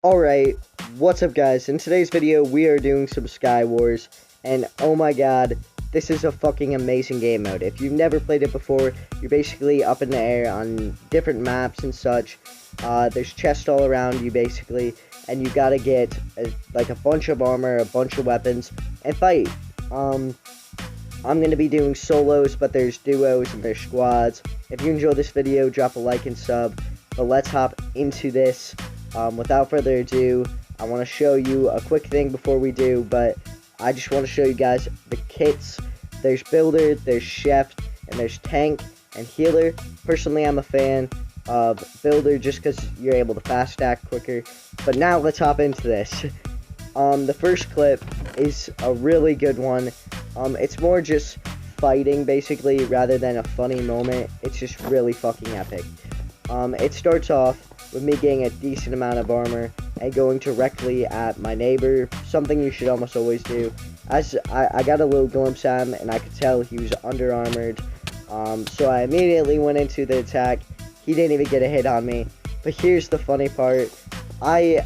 Alright, what's up guys? In today's video we are doing some Skywars, and oh my god, this is a fucking amazing game mode. If you've never played it before, you're basically up in the air on different maps and such. There's chests all around you basically, and you gotta get like a bunch of armor, a bunch of weapons, and fight. I'm gonna be doing solos, but there's duos and there's squads. If you enjoy this video, drop a like and sub, but let's hop into this. Without further ado, I want to show you a quick thing before we do, but I just want to show you guys the kits. There's Builder, there's Chef, and there's Tank and Healer. Personally, I'm a fan of Builder just because you're able to fast stack quicker. But now let's hop into this. The first clip is a really good one. It's more just fighting, basically, rather than a funny moment. It's just really fucking epic. It starts off with me getting a decent amount of armor and going directly at my neighbor, something you should almost always do. As I got a little glimpse at him and I could tell he was under armored, so I immediately went into the attack. He didn't even get a hit on me. But here's the funny part: I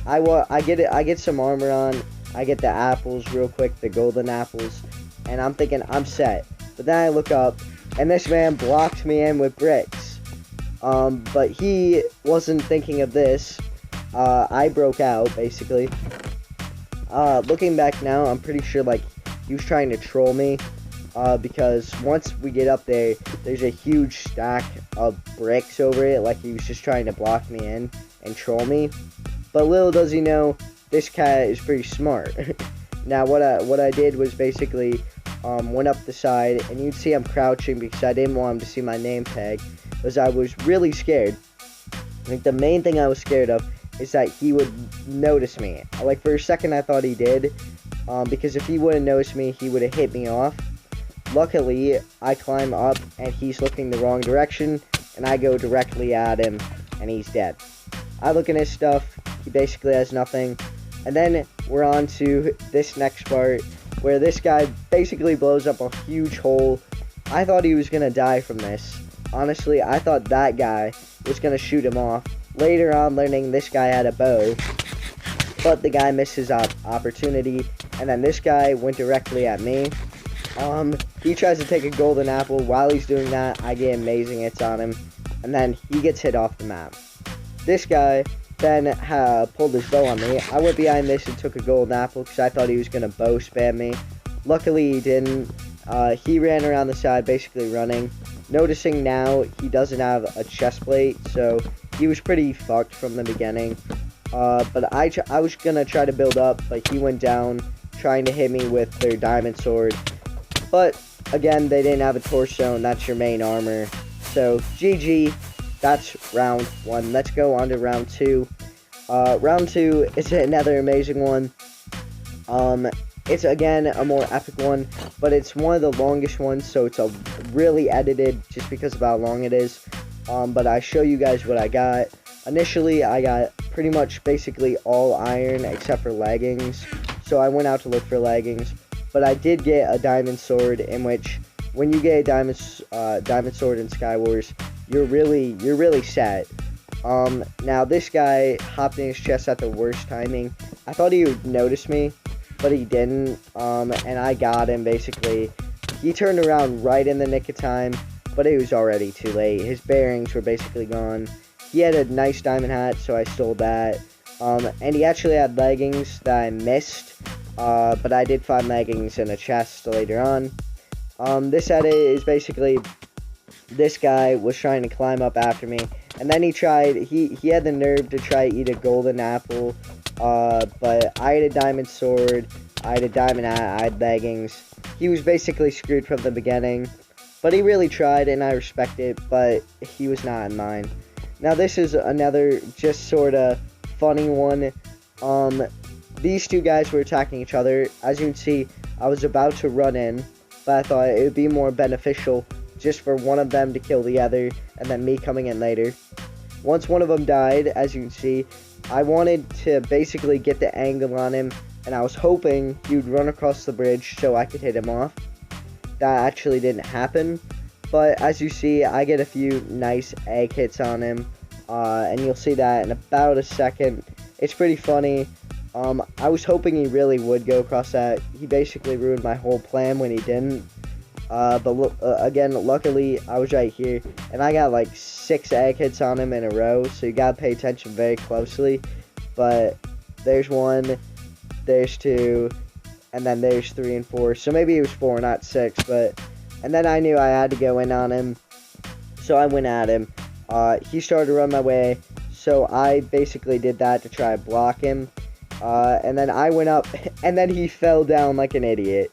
get some armor on, I get the apples real quick, the golden apples, and I'm thinking I'm set. But then I look up and this man blocked me in with bricks. But he wasn't thinking of this. I broke out, basically. Looking back now, I'm pretty sure, like, he was trying to troll me, because once we get up there, there's a huge stack of bricks over it, like he was just trying to block me in and troll me. But little does he know, this cat is pretty smart. Now, what I did was basically, went up the side, and you'd see I'm crouching because I didn't want him to see my name tag. Was I was really scared. Like, the main thing I was scared of is that he would notice me. Like, for a second I thought he did, because if he wouldn't notice me, he would have hit me off. Luckily, I climb up and he's looking the wrong direction, and I go directly at him and he's dead. I look at his stuff, he basically has nothing, and then we're on to this next part where this guy basically blows up a huge hole. I thought he was gonna die from this. Honestly, I thought that guy was going to shoot him off. Later on, learning this guy had a bow, but the guy missed his opportunity, and then this guy went directly at me. He tries to take a golden apple. While he's doing that, I get amazing hits on him, and then he gets hit off the map. This guy then pulled his bow on me. I went behind this and took a golden apple because I thought he was going to bow spam me. Luckily, he didn't. He ran around the side, basically running. Noticing now he doesn't have a chest plate, so he was pretty fucked from the beginning. But I was gonna try to build up, but he went down trying to hit me with their diamond sword. But again, they didn't have a torso, and that's your main armor. So GG, that's round 1. Let's go on to round 2. Round 2 is another amazing one. It's again a more epic one, but it's one of the longest ones, so it's a really edited just because of how long it is. But I show you guys what I got. Initially, I got pretty much basically all iron except for leggings, so I went out to look for leggings. But I did get a diamond sword, in which when you get a diamond sword in Skywars, you're really set. Now this guy hopped in his chest at the worst timing. I thought he would notice me, but he didn't, and I got him, basically. He turned around right in the nick of time, but it was already too late. His bearings were basically gone. He had a nice diamond hat, so I stole that, and he actually had leggings that I missed, but I did find leggings in a chest later on. This edit is basically, this guy was trying to climb up after me, and then he had the nerve to try to eat a golden apple. But I had a diamond sword, I had a diamond hat, I had leggings. He was basically screwed from the beginning, but he really tried, and I respect it, but he was not in mine. Now this is another just sort of funny one. These two guys were attacking each other. As you can see, I was about to run in, but I thought it would be more beneficial just for one of them to kill the other, and then me coming in later. Once one of them died, as you can see, I wanted to basically get the angle on him, and I was hoping he would run across the bridge so I could hit him off. That actually didn't happen, but as you see, I get a few nice egg hits on him, and you'll see that in about a second. it's pretty funny. I was hoping he really would go across that. He basically ruined my whole plan when he didn't. Again, luckily, I was right here, and I got like 6 egg hits on him in a row, so you gotta pay attention very closely. But there's 1, there's 2, and then there's 3 and 4, so maybe it was 4, not 6, and then I knew I had to go in on him, so I went at him. He started to run my way, so I basically did that to try to block him, and then I went up, and then he fell down like an idiot,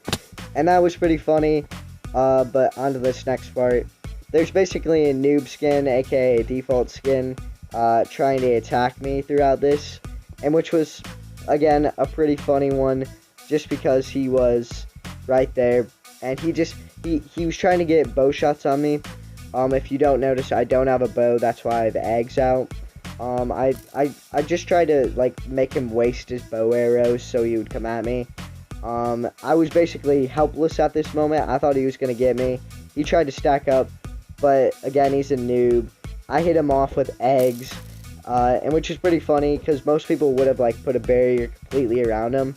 and that was pretty funny. But on to this next part. There's basically a noob skin, aka a default skin, trying to attack me throughout this, and which was, again, a pretty funny one, just because he was right there, and he was trying to get bow shots on me. If you don't notice, I don't have a bow, that's why I have eggs out. I just tried to, like, make him waste his bow arrows so he would come at me. I was basically helpless at this moment. I thought he was going to get me. He tried to stack up, but again, he's a noob. I hit him off with eggs, and which is pretty funny, because most people would have, like, put a barrier completely around him.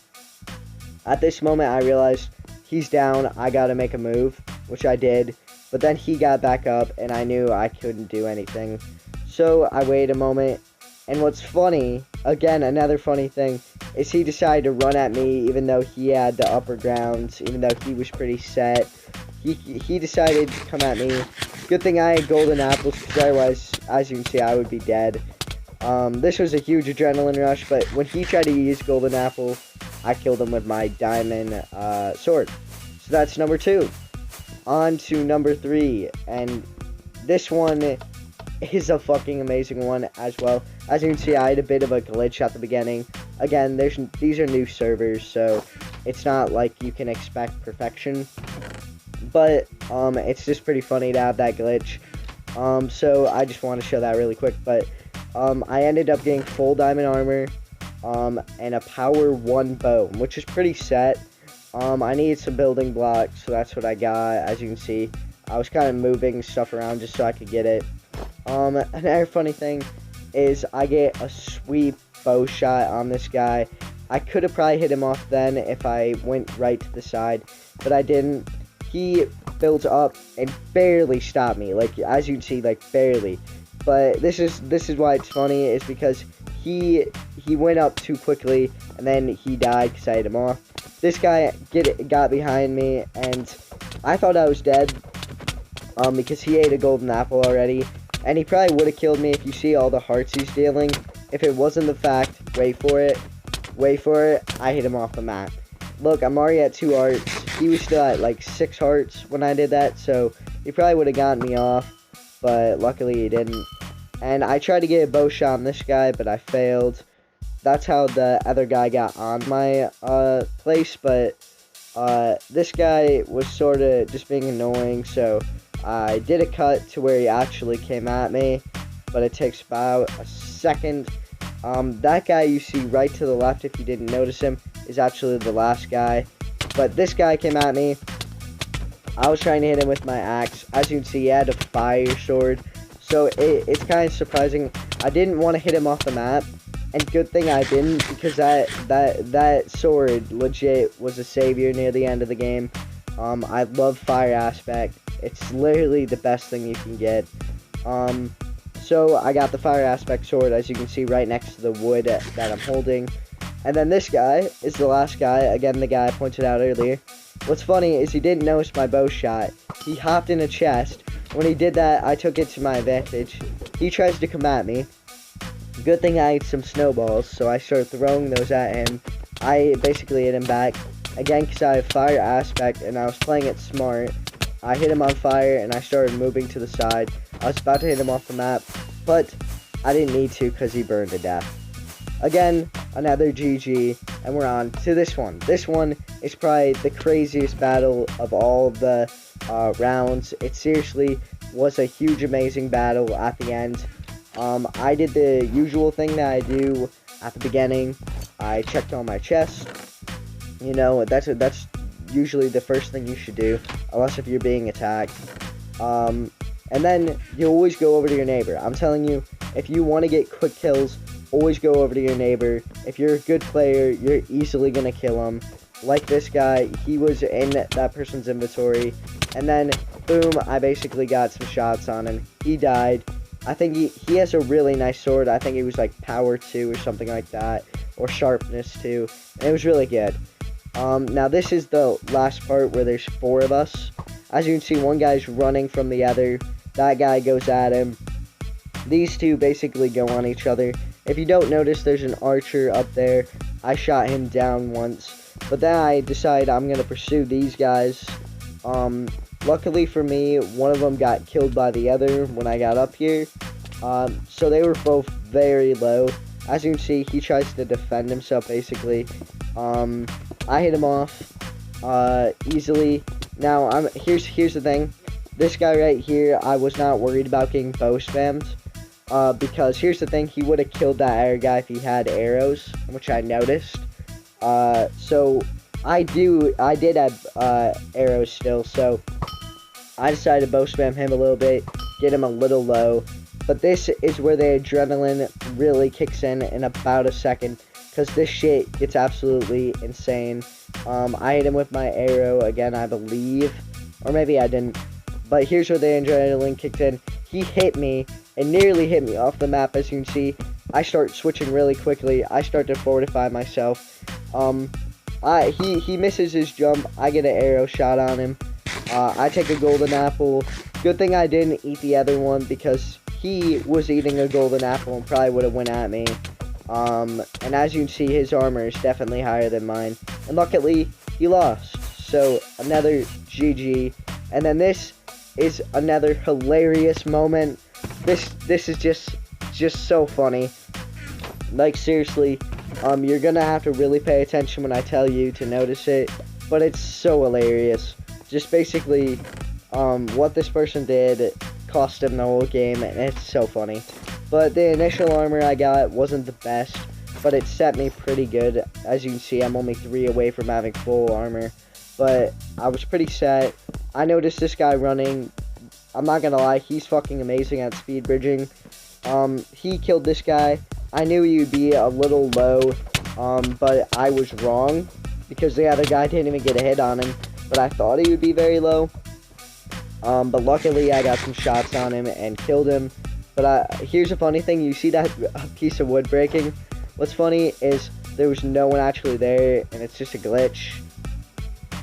At this moment, I realized he's down, I gotta make a move, which I did, but then he got back up, and I knew I couldn't do anything. So, I waited a moment, and what's funny, again, another funny thing, is he decided to run at me even though he had the upper ground, even though he was pretty set. He decided to come at me. Good thing I had golden apples, because otherwise, as you can see, I would be dead. This was a huge adrenaline rush, but when he tried to use golden apple, I killed him with my diamond sword. So that's number 2. On to number 3, and this one is a fucking amazing one as well. As you can see, I had a bit of a glitch at the beginning. Again, these are new servers, so it's not like you can expect perfection. But it's just pretty funny to have that glitch. So I just want to show that really quick. But I ended up getting full diamond armor, and a power 1 bow, which is pretty set. I needed some building blocks, so that's what I got. As you can see, I was kind of moving stuff around just so I could get it. Another funny thing is I get a sweet bow shot on this guy. I could have probably hit him off then if I went right to the side, but I didn't. He built up and barely stopped me, like, as you can see, like, barely. But this is why it's funny, is because he went up too quickly, and then he died because I hit him off. This guy got behind me, and I thought I was dead, because he ate a golden apple already, and he probably would have killed me. If you see all the hearts he's dealing, if it wasn't the fact, wait for it, I hit him off the map. Look, I'm already at 2 hearts. He was still at like 6 hearts when I did that, so he probably would have gotten me off, but luckily he didn't. And I tried to get a bow shot on this guy, but I failed. That's how the other guy got on my place, but this guy was sort of just being annoying, so I did a cut to where he actually came at me, but it takes about a second. That guy you see right to the left, if you didn't notice him, is actually the last guy. But this guy came at me. I was trying to hit him with my axe. As you can see, he had a fire sword. So it's kind of surprising. I didn't want to hit him off the map. And good thing I didn't, because that sword legit was a savior near the end of the game. I love fire aspect. It's literally the best thing you can get. So I got the fire aspect sword, as you can see right next to the wood that I'm holding. And then this guy is the last guy, again the guy I pointed out earlier. What's funny is he didn't notice my bow shot. He hopped in a chest. When he did that, I took it to my advantage. He tries to come at me. Good thing I had some snowballs, so I started throwing those at him. I basically hit him back. Again, because I have fire aspect and I was playing it smart. I hit him on fire and I started moving to the side. I was about to hit him off the map, but I didn't need to because he burned to death. Again, another GG, and we're on to this one. This one is probably the craziest battle of all the rounds. It seriously was a huge, amazing battle at the end. I did the usual thing that I do at the beginning. I checked on my chest. You know, that's usually the first thing you should do, unless if you're being attacked. And then you always go over to your neighbor. I'm telling you, if you want to get quick kills, always go over to your neighbor. If you're a good player, you're easily going to kill him. Like this guy, he was in that person's inventory, and then boom, I basically got some shots on him. He died. I think he has a really nice sword. I think it was like power 2 or something like that, or sharpness 2, and it was really good. Now this is the last part where there's 4 of us. As you can see, one guy's running from the other. That guy goes at him. These two basically go on each other. If you don't notice, there's an archer up there. I shot him down once, but then I decided I'm gonna pursue these guys. Luckily for me, one of them got killed by the other when I got up here. So they were both very low. As you can see, he tries to defend himself basically. I hit him off easily. Now here's the thing. This guy right here, I was not worried about getting bow spammed. Because here's the thing, he would have killed that air guy if he had arrows, which I noticed. So I did have arrows still, so I decided to bow spam him a little bit, get him a little low. But this is where the adrenaline really kicks in about a second, because this shit gets absolutely insane. I hit him with my arrow again, I believe, or maybe I didn't. But here's where the adrenaline kicked in. He hit me and nearly hit me off the map. As you can see, I start switching really quickly. I start to fortify myself. He misses his jump. I get an arrow shot on him. I take a golden apple. Good thing I didn't eat the other one, because he was eating a golden apple and probably would have went at me. And as you can see, his armor is definitely higher than mine. And luckily, he lost. So another GG. And then this is another hilarious moment. This is just so funny. Like seriously, you're gonna have to really pay attention when I tell you to notice it. But it's so hilarious. Just basically, what this person did cost him the whole game, and it's so funny. But the initial armor I got wasn't the best, but it set me pretty good. As you can see, I'm only 3 away from having full armor. But I was pretty set. I noticed this guy running. I'm not gonna lie, he's fucking amazing at speed bridging. He killed this guy. I knew he would be a little low, but I was wrong, because the other guy didn't even get a hit on him, but I thought he would be very low. But luckily I got some shots on him and killed him. But here's a funny thing, you see that piece of wood breaking? What's funny is there was no one actually there, and it's just a glitch.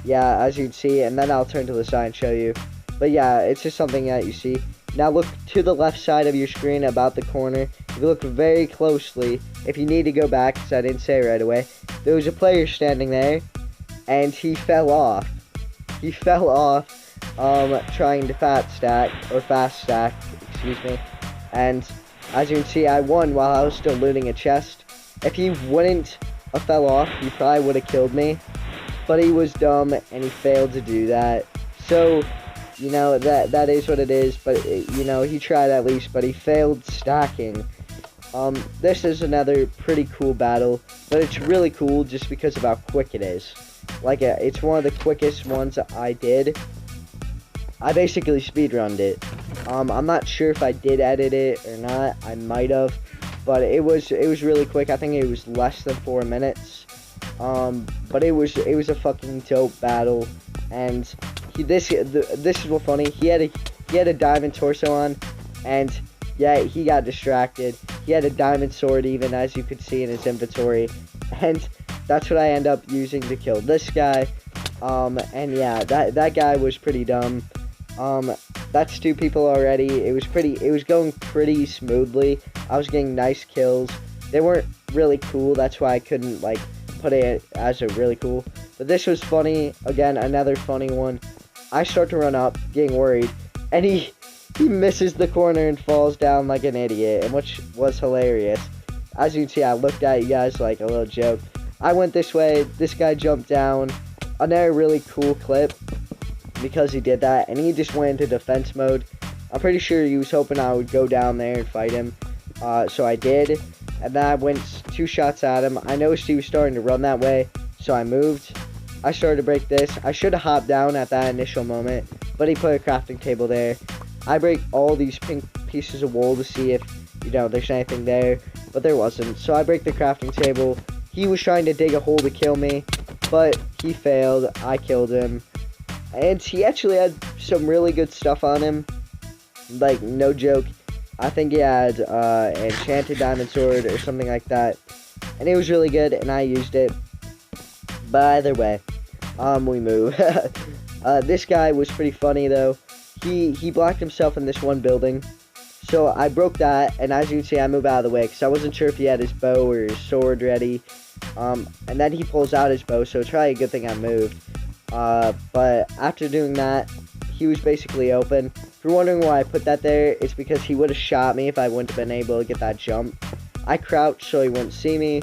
Yeah, as you can see, and then I'll turn to the side and show you. But yeah, it's just something that you see. Now look to the left side of your screen, about the corner. If you look very closely, if you need to go back, because I didn't say it right away, there was a player standing there, and he fell off. He fell off, trying to fast stack, excuse me. And as you can see, I won while I was still looting a chest. If he wouldn't have fell off, he probably would have killed me. But he was dumb, and he failed to do that. So, you know, that is what it is. But, you know, he tried at least, but he failed stacking. This is another pretty cool battle, but it's really cool just because of how quick it is. Like, it's one of the quickest ones I did. I basically speedrunned it. I'm not sure if I did edit it or not. I might have, but it was really quick. I think it was less than 4 minutes. But it was a fucking dope battle, and this is what funny. He had a diamond torso on, and yeah, he got distracted. He had a diamond sword, even, as you could see in his inventory, and that's what I end up using to kill this guy. And yeah, that guy was pretty dumb. That's 2 people already. It was going pretty smoothly. I was getting nice kills. They weren't really cool. That's why I couldn't like put it as a really cool. But this was funny. Again, another funny one. I start to run up, getting worried, and he misses the corner and falls down like an idiot, and which was hilarious. As you can see, I looked at you guys like a little joke. I went this way. This guy jumped down. Another really cool clip, because he did that, and he just went into defense mode. I'm pretty sure he was hoping I would go down there and fight him. So I did, and then I went 2 shots at him. I noticed he was starting to run that way, so I moved. I started to break this. I should have hopped down at that initial moment, but he put a crafting table there. I break all these pink pieces of wool to see if, you know, there's anything there. but there wasn't. So I break the crafting table. He was trying to dig a hole to kill me, but he failed. I killed him. And he actually had some really good stuff on him. Like, no joke. I think he had enchanted diamond sword or something like that. And it was really good, and I used it. But either way, we move. This guy was pretty funny, though. He blocked himself in this one building. So I broke that, and as you can see, I move out of the way, because I wasn't sure if he had his bow or his sword ready. And then he pulls out his bow, so it's probably a good thing I moved. But after doing that, he was basically open. If you're wondering why I put that there, it's because he would have shot me if I wouldn't have been able to get that jump. I crouched so he wouldn't see me.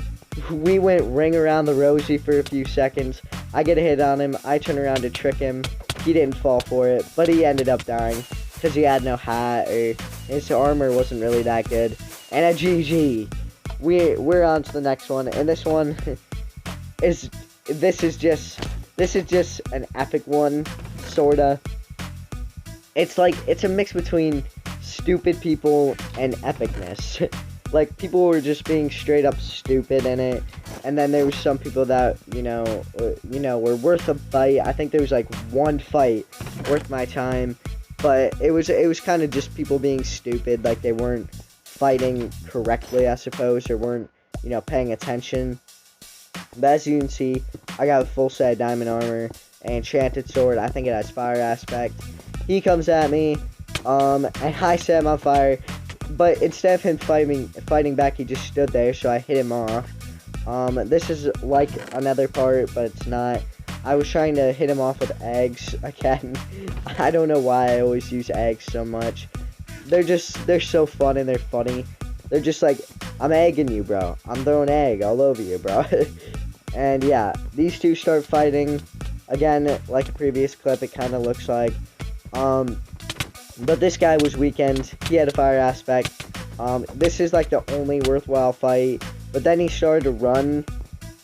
We went ring around the rosy for a few seconds. I get a hit on him. I turn around to trick him. He didn't fall for it, but he ended up dying because he had no hat or his armor wasn't really that good. And a GG. We're on to the next one, and this one is just an epic one, sorta. It's a mix between stupid people and epicness. Like, people were just being straight up stupid in it, and then there was some people that, were worth a fight. I think there was like one fight worth my time, but it was kind of just people being stupid, like they weren't fighting correctly, I suppose, or weren't, paying attention. But as you can see, I got a full set of diamond armor, and enchanted sword. I think it has fire aspect. He comes at me, and I set him on fire. But instead of him fighting back, he just stood there, so I hit him off. This is like another part, but it's not. I was trying to hit him off with eggs again. I don't know why I always use eggs so much. They're so fun and they're funny. They're just like, I'm egging you, bro. I'm throwing egg all over you, bro. And yeah, these two start fighting. Again, like a previous clip, it kind of looks like. But this guy was weakened. He had a fire aspect. This is like the only worthwhile fight. But then he started to run,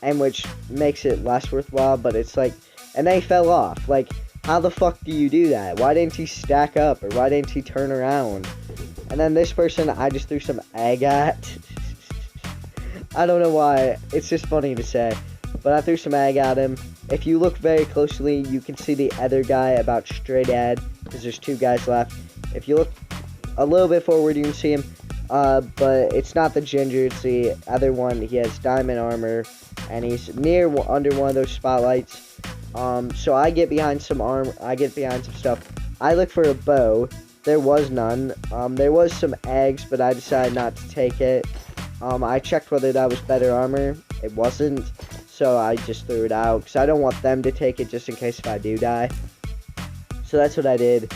and which makes it less worthwhile. But it's like, and then he fell off. Like, how the fuck do you do that? Why didn't he stack up, or why didn't he turn around? And then this person, I just threw some egg at. I don't know why. It's just funny to say. But I threw some egg at him. If you look very closely, you can see the other guy about straight ahead, because there's two guys left. If you look a little bit forward, you can see him. But it's not the ginger, it's the other one. He has diamond armor, and he's under one of those spotlights. So I get behind some stuff. I look for a bow. There was none. There was some eggs, but I decided not to take it. I checked whether that was better armor. It wasn't. So I just threw it out, because I don't want them to take it just in case if I do die. So that's what I did.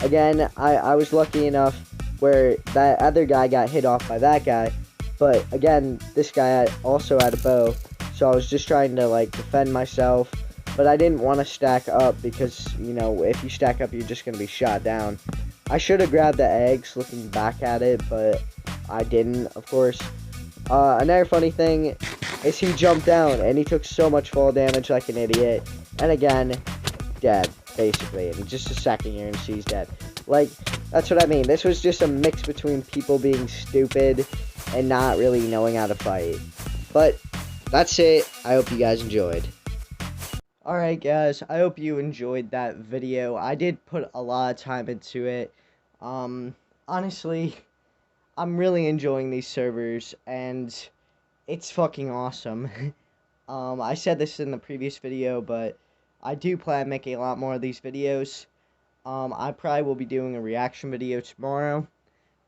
Again, I was lucky enough where that other guy got hit off by that guy. But again, this guy also had a bow. So I was just trying to, like, defend myself. But I didn't want to stack up because, if you stack up, you're just going to be shot down. I should have grabbed the eggs looking back at it, but I didn't, of course. Another funny thing is he jumped down, and he took so much fall damage like an idiot. And again, dead, basically. In just a second, you're going to see he's dead. Like, that's what I mean. This was just a mix between people being stupid and not really knowing how to fight. But that's it. I hope you guys enjoyed. Alright guys, I hope you enjoyed that video. I did put a lot of time into it. Honestly, I'm really enjoying these servers, and it's fucking awesome. I said this in the previous video, but I do plan on making a lot more of these videos. I probably will be doing a reaction video tomorrow,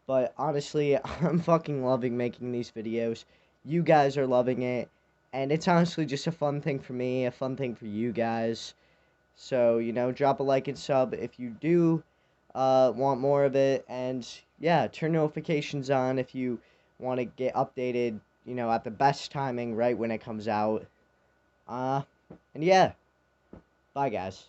but honestly, I'm fucking loving making these videos. You guys are loving it. And it's honestly just a fun thing for me, a fun thing for you guys. So, drop a like and sub if you do want more of it. And, yeah, turn notifications on if you want to get updated, at the best timing right when it comes out. And, yeah. Bye, guys.